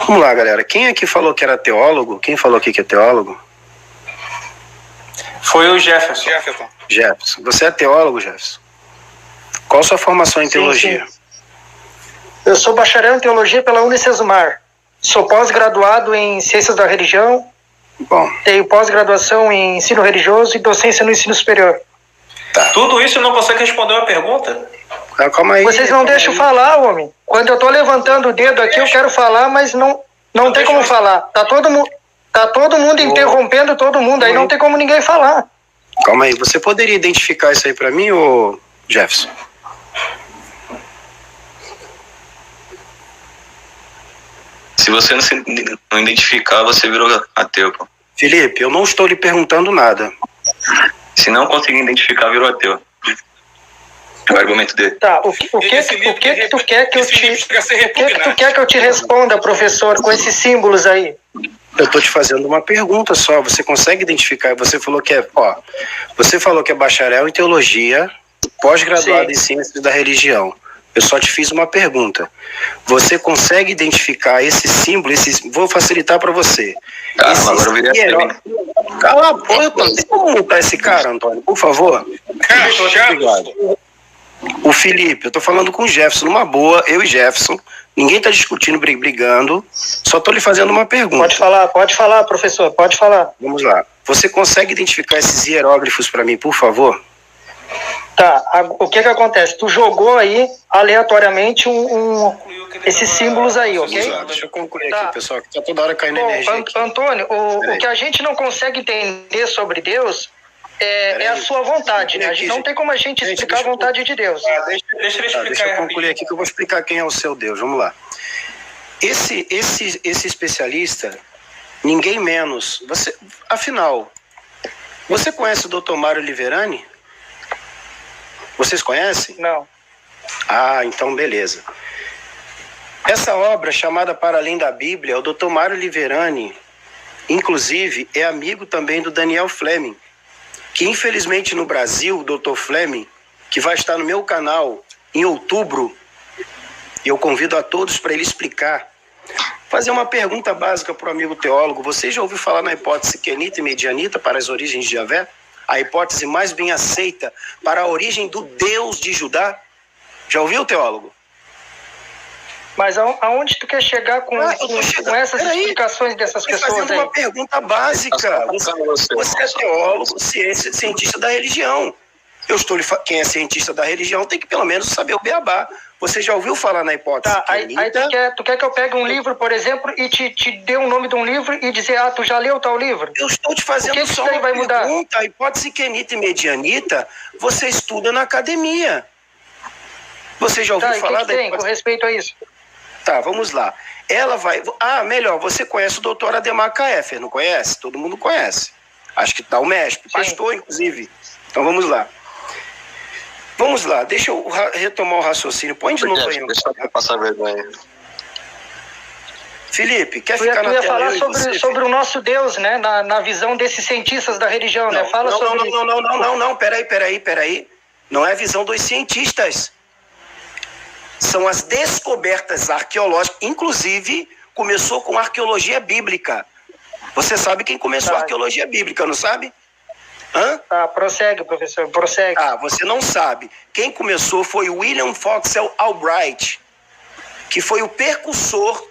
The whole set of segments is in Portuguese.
Vamos lá, galera. Quem aqui falou que era teólogo? Quem falou aqui que é teólogo? Foi o Jefferson. Jefferson. Você é teólogo, Jefferson? Qual a sua formação em teologia? Sim. Eu sou bacharel em teologia pela Unicesumar. Sou pós-graduado em ciências da religião. Bom. Tenho pós-graduação em ensino religioso e docência no ensino superior. Tá. Tudo isso não consegue responder uma pergunta? Calma aí. Vocês não deixam falar, homem. Quando eu tô levantando o dedo aqui, eu quero falar, mas não tem como falar. Tá todo mundo interrompendo todo mundo, aí não tem como ninguém falar. Calma aí. Você poderia identificar isso aí pra mim, ô Jefferson? Se você não identificar, você virou ateu, pô. Felipe, eu não estou lhe perguntando nada. Se não conseguir identificar, virou ateu. É o argumento dele. Tá, o que tu quer que eu te responda, professor, com esses símbolos aí? Eu estou te fazendo uma pergunta só. Você consegue identificar? Você falou que você falou que é bacharel em teologia, pós-graduado em ciências da religião. Eu só te fiz uma pergunta. Você consegue identificar esse símbolo? Vou facilitar para você. Agora eu virei ateu. Cala a boca, deixa eu montar esse cara, Antônio, por favor. Obrigado. O Felipe, eu tô falando com o Jefferson, numa boa, eu e Jefferson. Ninguém tá discutindo, brigando. Só tô lhe fazendo uma pergunta. Pode falar, professor, pode falar. Vamos lá. Você consegue identificar esses hieróglifos para mim, por favor? Tá, o que acontece? Tu jogou aí, aleatoriamente, esses símbolos aí, ok? Deixa eu concluir aqui, pessoal, que tá toda hora caindo energia aqui. Antônio, o que a gente não consegue entender sobre Deus é a sua vontade, né? Não tem como a gente explicar a vontade de Deus. Deixa eu concluir aqui que eu vou explicar quem é o seu Deus. Vamos lá. Esse especialista, ninguém menos. Afinal, você conhece o Dr. Mário Liverani? Vocês conhecem? Não. Ah, então beleza. Essa obra chamada Para Além da Bíblia, o Dr. Mário Liverani, inclusive, é amigo também do Daniel Fleming, que infelizmente no Brasil, o Dr. Fleming, que vai estar no meu canal em outubro, e eu convido a todos para ele explicar, fazer uma pergunta básica para o amigo teólogo. Você já ouviu falar na hipótese kenita e medianita para as origens de Javé? A hipótese mais bem aceita para a origem do Deus de Judá? Já ouviu, teólogo? Mas aonde tu quer chegar com essas explicações dessas pessoas aí? Fazendo uma pergunta básica. Você é teólogo, cientista da religião. Quem é cientista da religião tem que pelo menos saber o beabá. Você já ouviu falar na hipótese? Tá, aí tu quer que eu pegue um livro, por exemplo, e te dê o nome de um livro e dizer, tu já leu tal livro? Eu estou te fazendo só uma pergunta. A hipótese kenita e medianita, você estuda na academia. Você já ouviu falar da hipótese? Com respeito a isso? Tá, vamos lá. Ela vai... melhor, você conhece o doutor Ademar Kaefer, não conhece? Todo mundo conhece. Acho que tá o México, pastor, inclusive. Então vamos lá. Vamos lá, deixa eu retomar o raciocínio. Põe de novo aí. Deixa eu passar vergonha. Felipe, quer ficar na tela? Tu ia falar sobre o nosso Deus, né? Na visão desses cientistas da religião, né? Fala sobre isso. Não, peraí. Não é a visão dos cientistas. São as descobertas arqueológicas. Inclusive, começou com arqueologia bíblica. Você sabe quem começou a arqueologia bíblica, não sabe? Tá, prossegue, professor, prossegue. Você não sabe. Quem começou foi William Foxell Albright, que foi o precursor,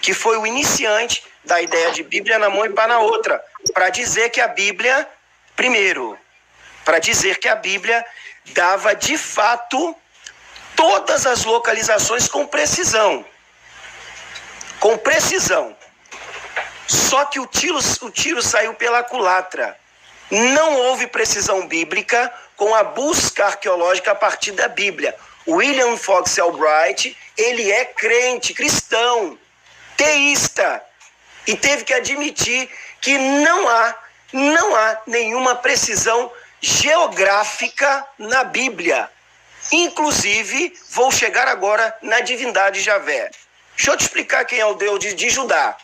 que foi o iniciante da ideia de Bíblia na mão e pá na outra, para dizer que a Bíblia, dava de fato todas as localizações com precisão. Com precisão. Só que o tiro saiu pela culatra. Não houve precisão bíblica com a busca arqueológica a partir da Bíblia. William Foxell Albright, ele é crente, cristão, teísta, e teve que admitir que não há nenhuma precisão geográfica na Bíblia. Inclusive, vou chegar agora na divindade Javé. Deixa eu te explicar quem é o Deus de Judá,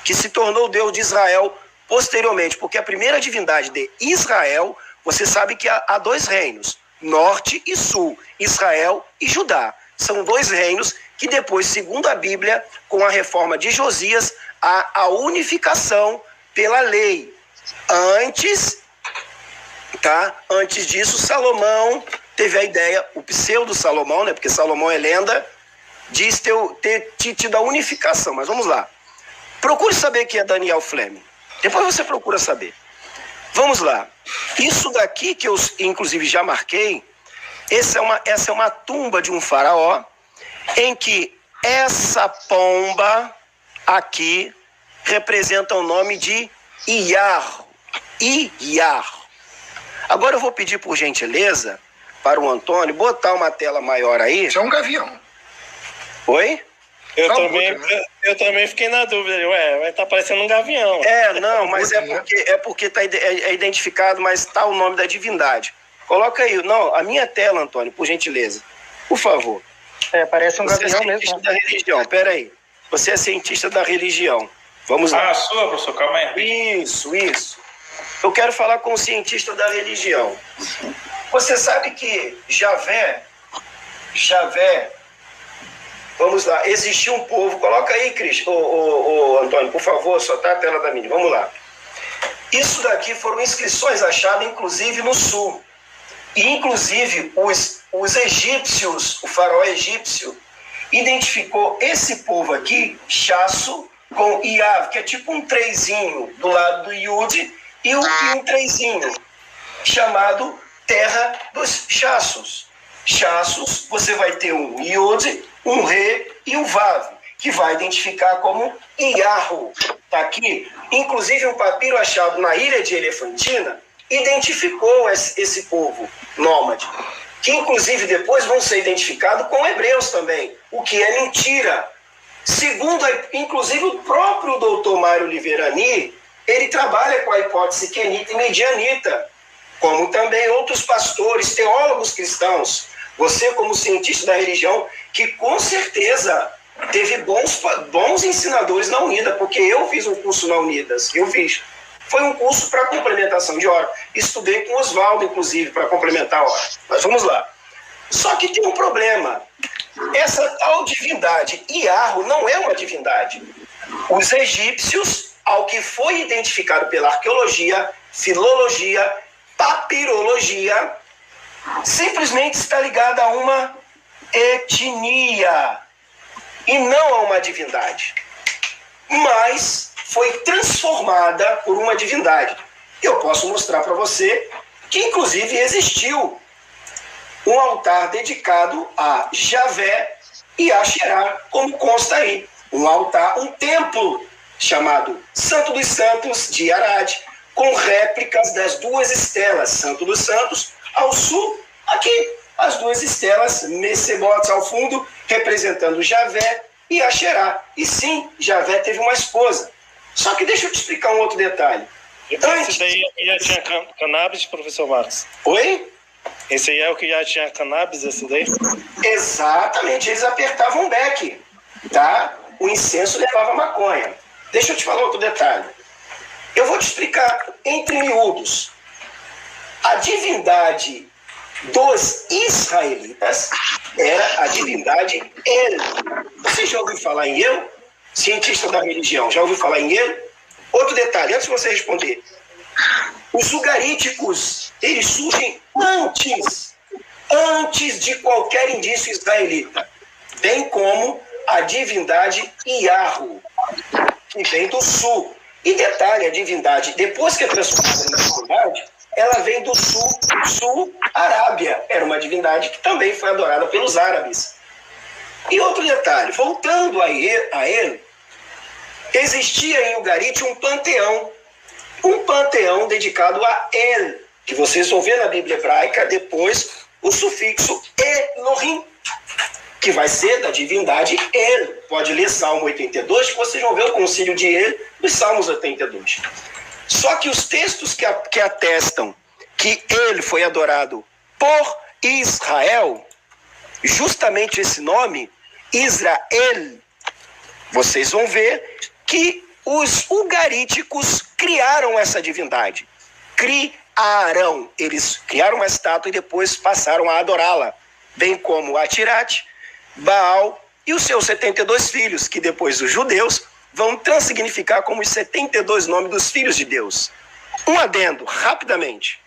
que se tornou o Deus de Israel posteriormente, porque a primeira divindade de Israel, você sabe que há dois reinos, norte e sul, Israel e Judá. São dois reinos que depois, segundo a Bíblia, com a reforma de Josias, há a unificação pela lei. Antes disso, Salomão teve a ideia, o pseudo Salomão, né, porque Salomão é lenda, diz ter tido a unificação. Mas vamos lá. Procure saber quem é Daniel Fleming. Depois você procura saber. Vamos lá. Isso daqui que eu, inclusive, já marquei, essa é uma tumba de um faraó, em que essa pomba aqui representa o nome de Iarro. Agora eu vou pedir, por gentileza, para o Antônio botar uma tela maior aí. Isso é um gavião. Oi? Eu também fiquei na dúvida. Vai tá parecendo um gavião. Não, mas é porque tá identificado, mas tá o nome da divindade. Coloca aí. Não, a minha tela, Antônio, por gentileza. Por favor. Parece um Você gavião é cientista mesmo. da religião. Pera aí. Você é cientista da religião. Vamos lá. Ah, sua, professor, calma aí. Isso. Eu quero falar com o cientista da religião. Você sabe que Javé, vamos lá, existiu um povo. Coloca aí, Cris, Antônio, por favor, só tá a tela da mídia. Vamos lá. Isso daqui foram inscrições achadas, inclusive, no sul. E, inclusive, os egípcios, o faraó egípcio, identificou esse povo aqui, Chasso, com Iav, que é tipo um trezinho do lado do Yud, e um trezinho, chamado Terra dos Chassos. Chassos, você vai ter um Yud, um Re e um Vav, que vai identificar como Iarro. Está aqui. Inclusive, um papiro achado na ilha de Elefantina identificou esse povo nômade, que inclusive depois vão ser identificados com hebreus também, o que é mentira. Segundo, inclusive, o próprio doutor Mário Liverani, ele trabalha com a hipótese quenita e medianita, como também outros pastores, teólogos cristãos. Você, como cientista da religião, que com certeza teve bons ensinadores na Unida, porque eu fiz um curso na Unidas, Foi um curso para complementação de hora. Estudei com o Oswaldo, inclusive, para complementar a hora. Mas vamos lá. Só que tem um problema. Essa tal divindade, Iarro, não é uma divindade. Os egípcios, ao que foi identificado pela arqueologia, filologia, papirologia, simplesmente está ligado a uma etnia e não a uma divindade. Mas foi transformada por uma divindade. Eu posso mostrar para você que, inclusive, existiu um altar dedicado a Javé e a Xerá, como consta aí. Um altar, um templo chamado Santo dos Santos de Arad, com réplicas das duas estelas, Santo dos Santos ao sul, aqui as duas estelas, Messebotes ao fundo, representando Javé e a Xerá. E sim, Javé teve uma esposa. Só que deixa eu te explicar um outro detalhe. Esse daí já tinha cannabis, professor Marcos? Oi? Esse aí é o que já tinha cannabis, esse daí? Exatamente, eles apertavam o beck, tá? O incenso levava maconha. Deixa eu te falar outro detalhe. Eu vou te explicar entre miúdos. A divindade dos israelitas era a divindade El. Você já ouviu falar em El? Cientista da religião, já ouviu falar em El? Outro detalhe, antes de você responder. Os ugaríticos, eles surgem antes de qualquer indício israelita, bem como a divindade Iarro, que vem do sul. E detalhe, a divindade, depois que é transformada na divindade, ela vem do sul Arábia. Era uma divindade que também foi adorada pelos árabes. E outro detalhe, voltando a ele, existia em Ugarit um panteão dedicado a El, que vocês vão ver na Bíblia hebraica depois o sufixo Elohim, que vai ser da divindade El. Pode ler Salmo 82, que vocês vão ver o concílio de El dos Salmos 82. Só que os textos que atestam que ele foi adorado por Israel, justamente esse nome, Israel, vocês vão ver que os ugaríticos criaram essa divindade. Eles criaram uma estátua e depois passaram a adorá-la, bem como Atirat, Baal e os seus 72 filhos, que depois os judeus vão transsignificar como os 72 nomes dos filhos de Deus. Um adendo, rapidamente.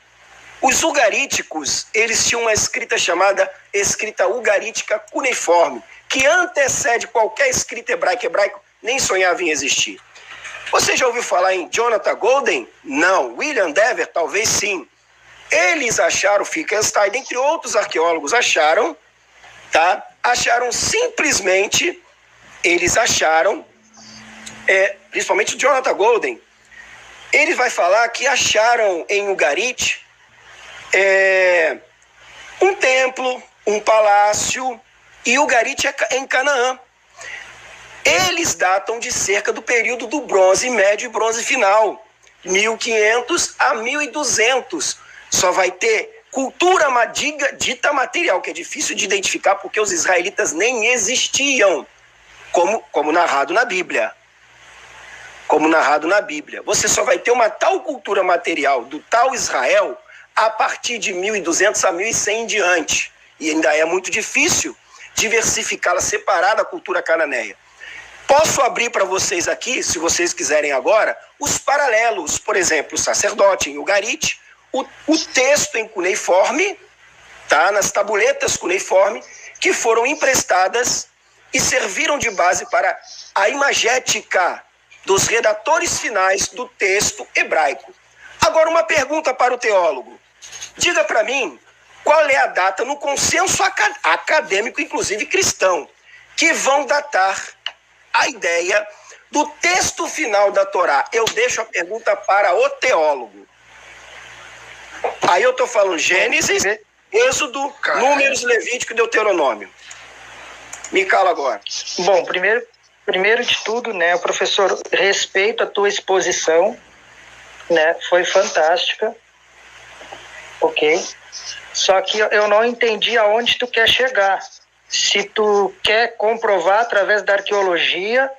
Os ugaríticos, eles tinham uma escrita chamada escrita ugarítica cuneiforme, que antecede qualquer escrita hebraico nem sonhava em existir. Você já ouviu falar em Jonathan Golden? Não. William Dever? Talvez sim. Eles acharam, Finkelstein, dentre outros arqueólogos, acharam simplesmente, eles acharam, principalmente o Jonathan Golden, ele vai falar que acharam em Ugarit um templo, um palácio, e Ugarit é em Canaã. Eles datam de cerca do período do bronze médio e bronze final, 1500 a 1200. Só vai ter cultura dita material, que é difícil de identificar porque os israelitas nem existiam, como narrado na Bíblia. Como narrado na Bíblia. Você só vai ter uma tal cultura material do tal Israel a partir de 1200 a 1100 em diante. E ainda é muito difícil diversificá-la, separar da cultura cananeia. Posso abrir para vocês aqui, se vocês quiserem agora, os paralelos. Por exemplo, o sacerdote em Ugarit, o texto em cuneiforme, nas tabuletas cuneiforme, que foram emprestadas e serviram de base para a imagética dos redatores finais do texto hebraico. Agora, uma pergunta para o teólogo. Diga para mim qual é a data no consenso acadêmico, inclusive cristão, que vão datar a ideia do texto final da Torá. Eu deixo a pergunta para o teólogo. Aí eu estou falando Gênesis, Êxodo, Números, Levítico e Deuteronômio. Me cala agora. Bom, primeiro de tudo, né, professor, respeito a tua exposição, né, foi fantástica, ok? Só que eu não entendi aonde tu quer chegar. Se tu quer comprovar através da arqueologia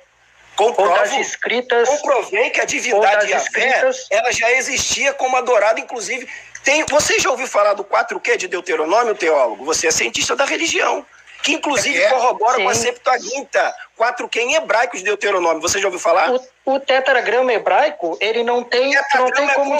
ou das escritas... Comprovei que a divindade Yahvé, ela já existia como adorada, inclusive... Você já ouviu falar do 4Q de Deuteronômio, teólogo? Você é cientista da religião, que inclusive corrobora com a Septuaginta, 4Q em hebraico de Deuteronômio. Você já ouviu falar? O tetragrama hebraico, ele não tem como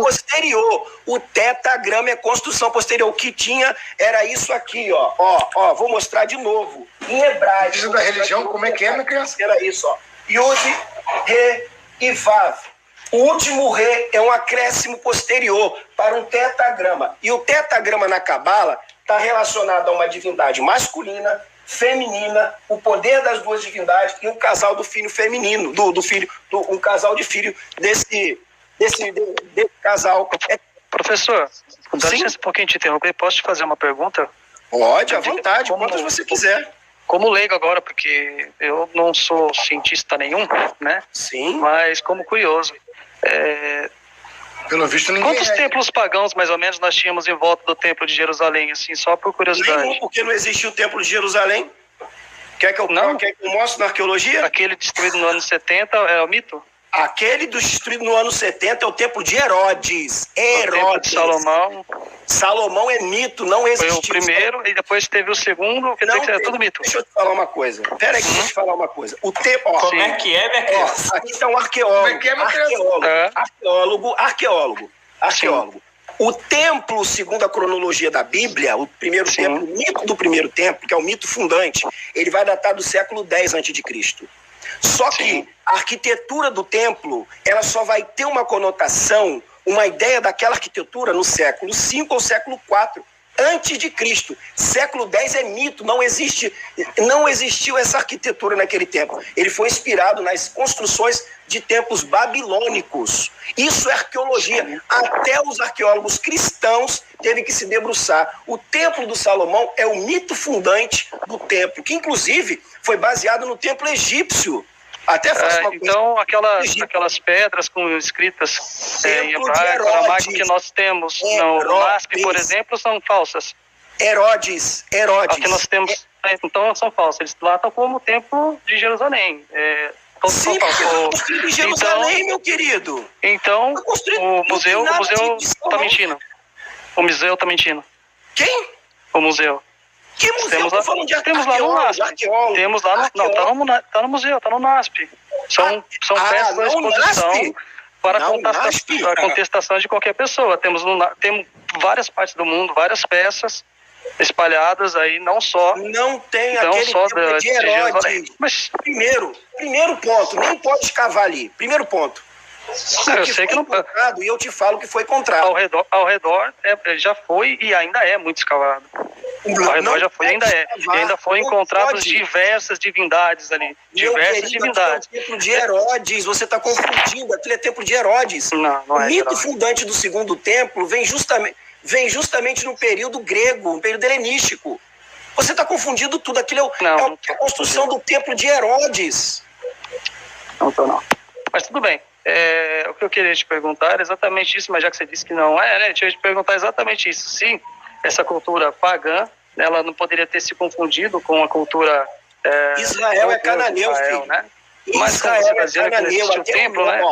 posterior. O tetragrama é construção posterior. O que tinha era isso aqui, ó. Vou mostrar de novo. Em hebraico. Isso da religião, como é que é, minha criança? Era isso, ó. Yud, Re e Vav. O último Re é um acréscimo posterior para um tetagrama. E o tetagrama na Cabala está relacionado a uma divindade masculina, feminina, o poder das duas divindades e um casal do filho feminino, um casal de filho desse casal. Professor, dá licença um pouquinho te interromper, posso te fazer uma pergunta? Pode, à vontade, quantas você quiser. Como leigo agora, porque eu não sou cientista nenhum, né? Sim. Mas como curioso. Pelo visto, ninguém quantos templos pagãos, mais ou menos, nós tínhamos em volta do Templo de Jerusalém, assim, só por curiosidade? Nenhum, porque não existiu o Templo de Jerusalém. Quer que eu mostre na arqueologia? Aquele destruído no ano 70 é o mito? Aquele destruído no ano 70 é o Templo de Herodes. O Templo de Salomão. Salomão é mito, não existiu. Foi o primeiro e depois teve o segundo, quer dizer que é tudo mito. Deixa eu te falar uma coisa. Pera aí que eu vou te falar uma coisa. O tempo, ó. Como é que é, minha criança? Aqui está um arqueólogo. Como é que é, minha Arqueólogo. O templo, segundo a cronologia da Bíblia, o primeiro templo, o mito do primeiro templo, que é o mito fundante, ele vai datar do século X a.C. Só que a arquitetura do templo, ela só vai ter uma conotação, uma ideia daquela arquitetura no século V ou século IV antes de Cristo. Século X é mito, não existiu essa arquitetura naquele tempo. Ele foi inspirado nas construções de templos babilônicos. Isso é arqueologia. Até os arqueólogos cristãos teve que se debruçar. O Templo do Salomão é o mito fundante do templo, que inclusive foi baseado no templo egípcio. Até então, aquelas pedras com escritas em hebraico, aramaico que nós temos no MASP, por exemplo, são falsas. Herodes. As que nós temos, então, são falsas. Eles tratam como o Templo de Jerusalém. Sim, porque foi construído em Jerusalém, meu querido. Então, o museu está mentindo. O museu está mentindo. Quem? O museu. Que museu? Temos lá, falando de temos lá no NASP. arqueólogo. Temos lá no, não, tá no museu, tá no NASP. São peças da exposição NASP? para Não, a contestação de qualquer pessoa. Temos várias partes do mundo, várias peças espalhadas aí, não só tem aquele só templo de Herodes. Mas Primeiro ponto, nem pode escavar ali. Primeiro ponto. eu sei que não pode. E eu te falo que foi encontrado. Ao redor já foi e ainda é muito escavado. Ao redor já foi e ainda é. E ainda foram encontradas diversas divindades ali. Diversas divindades. É o templo de Herodes, você está confundindo. Aquilo é templo de Herodes. Não é o mito Herodes. fundante do segundo templo vem justamente no período grego, no período helenístico. Você está confundindo tudo. Aquilo é a construção do templo de Herodes. Não. Mas tudo bem. O que eu queria te perguntar era exatamente isso, mas já que você disse que não é, né? Deixa eu te perguntar exatamente isso. Sim, essa cultura pagã, ela não poderia ter se confundido com a cultura... Israel é cananeu, filho. Né? Mas como você está dizendo que não existe o templo, né?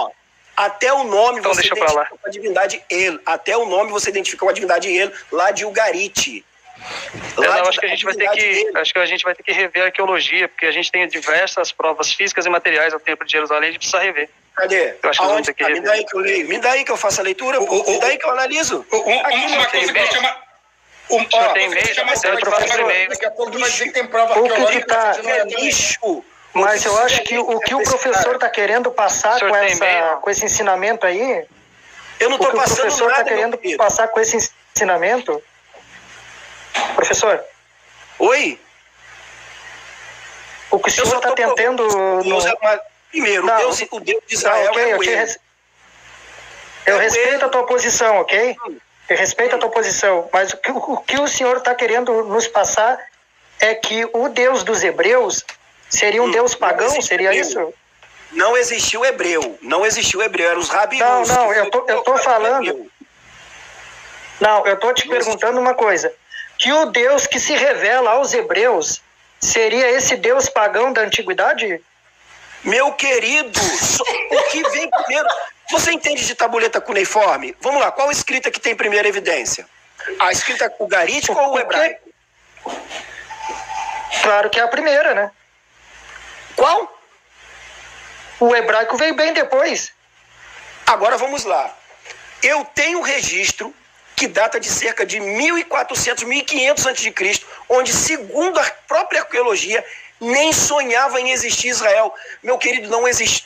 Até o nome então, você identifica com a divindade El. Até o nome você identifica com a divindade El, lá de Ugarit. Acho que a gente vai ter que rever a arqueologia, porque a gente tem diversas provas físicas e materiais ao Templo de Jerusalém, a gente precisa rever. Cadê? Eu acho que vamos ter que rever. Me dá aí que eu leio. Me dá aí que eu faço a leitura. Me dá aí que eu analiso. Uma coisa que eu chamo... tem e-mail, daqui a pouco tu vai dizer que tem prova O que arqueológica. tá lixo. Mas eu acho que o que o professor está querendo passar com esse ensinamento aí... Eu não estou passando nada, o professor está querendo passar com esse ensinamento... Professor? Oi? O que o senhor está tentando... Primeiro, o Deus de Israel é o erro. Eu respeito a tua posição, ok? Eu respeito a tua posição, mas o que o senhor está querendo nos passar é que o Deus dos hebreus seria um Deus pagão, seria isso? Não existiu hebreu, eram os rabinos. Não, eu tô falando... Não, eu tô te perguntando uma coisa. Que o Deus que se revela aos hebreus seria esse Deus pagão da antiguidade? Meu querido, o que vem primeiro... Você entende de tabuleta cuneiforme? Vamos lá, qual escrita que tem primeira evidência? A escrita ugarítica ou o hebraico? Claro que é a primeira, né? Qual? O hebraico veio bem depois. Agora vamos lá. Eu tenho registro que data de cerca de 1400, 1500 a.C., onde, segundo a própria arqueologia, nem sonhava em existir Israel. Meu querido,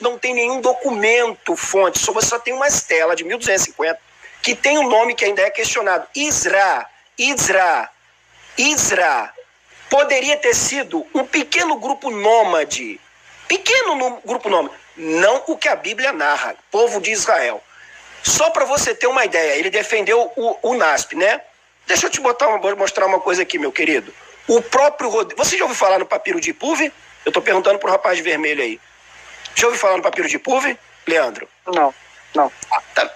não tem nenhum documento, fonte, só tem uma estela de 1250, que tem um nome que ainda é questionado. Isra. Poderia ter sido um pequeno grupo nômade. Não o que a Bíblia narra, povo de Israel. Só para você ter uma ideia, ele defendeu o NASP, né? Deixa eu te mostrar uma coisa aqui, meu querido. O próprio Rodrigo... Você já ouviu falar no papiro de Ipúvi? Eu estou perguntando pro rapaz de vermelho aí. Já ouviu falar no papiro de Ipúvi, Leandro? Não.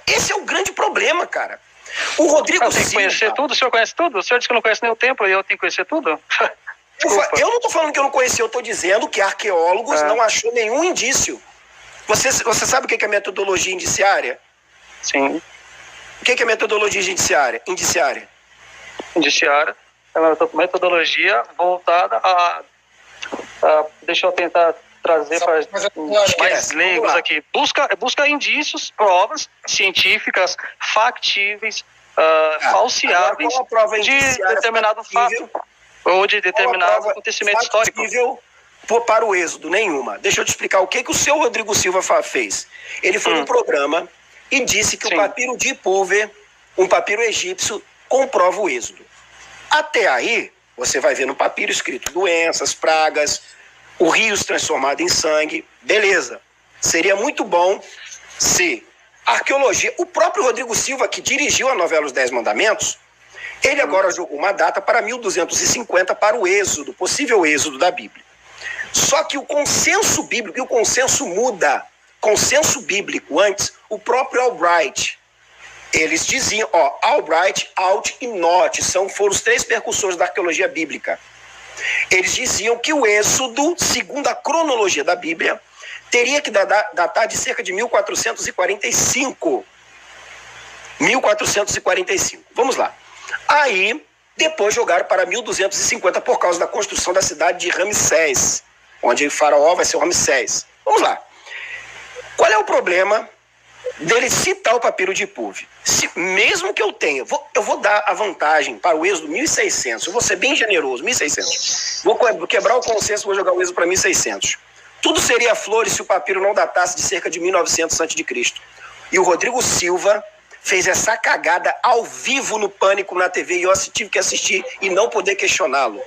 Esse é o grande problema, cara. O Rodrigo Silva... Tem que conhecer tudo? O senhor conhece tudo? O senhor disse que não conhece nem o templo e eu tenho que conhecer tudo? Eu não estou falando que eu não conheci, eu estou dizendo que arqueólogos não achou nenhum indício. Você sabe o que é metodologia indiciária? Sim. O que é metodologia indiciária? Indiciária é uma metodologia voltada a deixa eu tentar trazer para mais leigos aqui. Busca indícios, provas científicas, factíveis, falseáveis de determinado fato ou de determinado acontecimento histórico. Para o êxodo, nenhuma. Deixa eu te explicar o que o seu Rodrigo Silva fez. Ele foi num programa e disse que o papiro de Ipúvi, um papiro egípcio, comprova o êxodo. Até aí, você vai ver no papiro escrito doenças, pragas, o rio se transformado em sangue. Beleza. Seria muito bom se a arqueologia... O próprio Rodrigo Silva, que dirigiu a novela Os 10 Mandamentos, ele agora jogou uma data para 1250 para o êxodo, possível êxodo da Bíblia. Só que o consenso bíblico, e o consenso muda, consenso bíblico antes, o próprio Albright, eles diziam, Albright, Alt e Not, foram os três percussores da arqueologia bíblica. Eles diziam que o êxodo, segundo a cronologia da Bíblia, teria que datar de cerca de 1445. 1445. Vamos lá. Aí, Depois jogaram para 1250 por causa da construção da cidade de Ramsés, onde o faraó vai ser o Ramsés. Vamos lá. Qual é o problema dele citar o papiro de Ipuve? Mesmo que eu tenha, eu vou dar a vantagem para o êxodo 1600, eu vou ser bem generoso, 1600. Vou quebrar o consenso, vou jogar o êxodo para 1600. Tudo seria flores se o papiro não datasse de cerca de 1900 a.C. E o Rodrigo Silva fez essa cagada ao vivo no Pânico na TV e eu tive que assistir e não poder questioná-lo.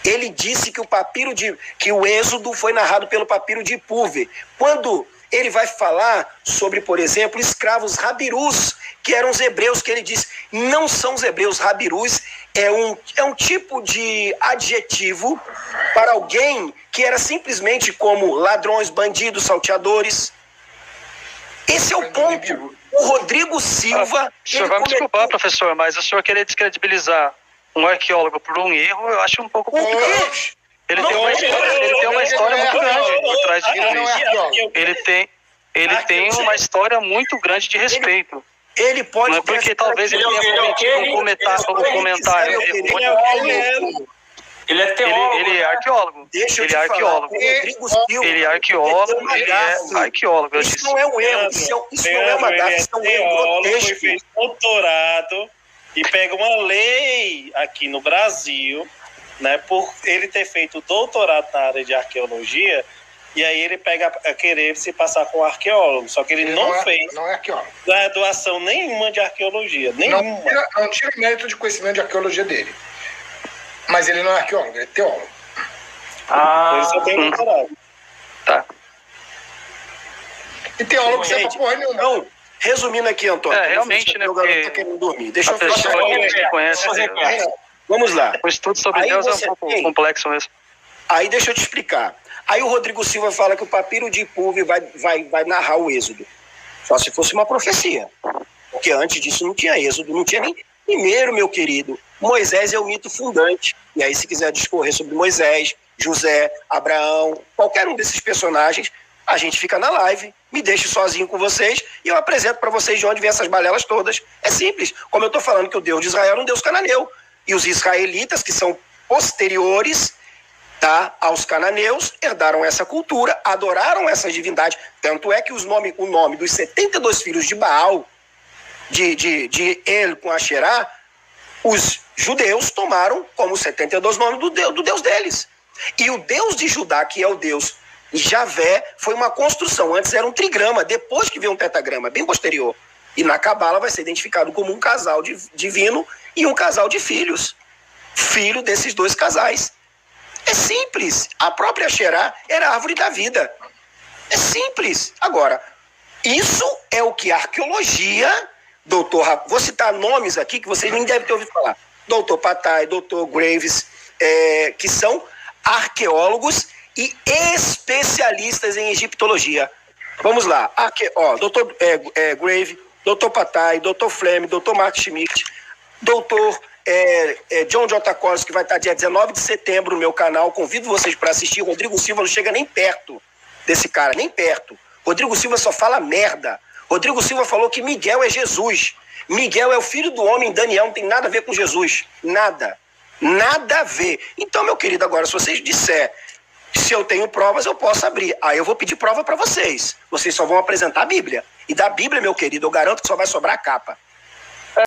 Ele disse que o êxodo foi narrado pelo papiro de Ipuve. Quando ele vai falar sobre, por exemplo, escravos rabirus, que eram os hebreus, que ele diz, não são os hebreus. Rabirus é um tipo de adjetivo para alguém que era simplesmente como ladrões, bandidos, salteadores. Esse é o ponto. O Rodrigo Silva... O senhor vai me desculpar, professor, mas o senhor querer descredibilizar um arqueólogo por um erro, eu acho um pouco complicado. Ele tem uma história muito grande por trás de tudo isso. Ele tem uma história muito grande de respeito. Ele pode... Não é porque talvez ele tenha cometido um comentário. Ele é teólogo. Ele é arqueólogo. Ele é arqueólogo. Ele é arqueólogo. Isso não é um erro. Isso não é uma gafe. Isso é um erro grotesco. Fez doutorado e pega uma lei aqui no Brasil, né, por ele ter feito doutorado na área de arqueologia, e aí ele pega a querer se passar com arqueólogo, só que ele não fez não é arqueólogo. Graduação nenhuma de arqueologia, nenhuma. Não tira o mérito de conhecimento de arqueologia dele. Mas ele não é arqueólogo, ele é teólogo. Por isso eu tenho doutorado. Tá. E teólogo você não porra nenhuma. Então, resumindo aqui, Antônio. Realmente, né? O garoto tá querendo dormir. Deixa eu falar. pessoa que conhece, Vamos lá. o estudo sobre Deus é um pouco complexo mesmo. Aí deixa eu te explicar. Aí o Rodrigo Silva fala que o papiro de Ipuve vai narrar o êxodo. Só se fosse uma profecia. Porque antes disso não tinha êxodo, não tinha nem... Primeiro, meu querido, Moisés é o mito fundante. E aí, se quiser discorrer sobre Moisés, José, Abraão, qualquer um desses personagens, a gente fica na live, me deixe sozinho com vocês e eu apresento para vocês de onde vem essas balelas todas. É simples. Como eu estou falando que o Deus de Israel era um Deus cananeu. E os israelitas, que são posteriores, tá, aos cananeus, herdaram essa cultura, adoraram essas divindades. Tanto é que o nome dos 72 filhos de Baal, de El com Asherá, os judeus tomaram como 72 nomes do Deus deles. E o Deus de Judá, que é o Deus Javé, foi uma construção. Antes era um trigrama, depois que veio um tetagrama, bem posterior. E na Cabala vai ser identificado como um casal divino e um casal de filhos. Filho desses dois casais. É simples. A própria Asherá era a árvore da vida. É simples. Agora, isso é o que a arqueologia... vou citar nomes aqui que vocês nem devem ter ouvido falar. Doutor Patai, doutor Graves, que são arqueólogos e especialistas em egiptologia. Vamos lá. Doutor Grave, doutor Patai, doutor Flemme, doutor Mark Schmidt, doutor John J. Collins, que vai estar dia 19 de setembro no meu canal. Convido vocês para assistir. O Rodrigo Silva não chega nem perto desse cara, nem perto. Rodrigo Silva só fala merda. Rodrigo Silva falou que Miguel é Jesus. Miguel é o filho do homem, Daniel não tem nada a ver com Jesus. Nada. Nada a ver. Então, meu querido, agora, se vocês disser, se eu tenho provas, eu posso abrir. Aí eu vou pedir prova para vocês. Vocês só vão apresentar a Bíblia. E da Bíblia, meu querido, eu garanto que só vai sobrar a capa.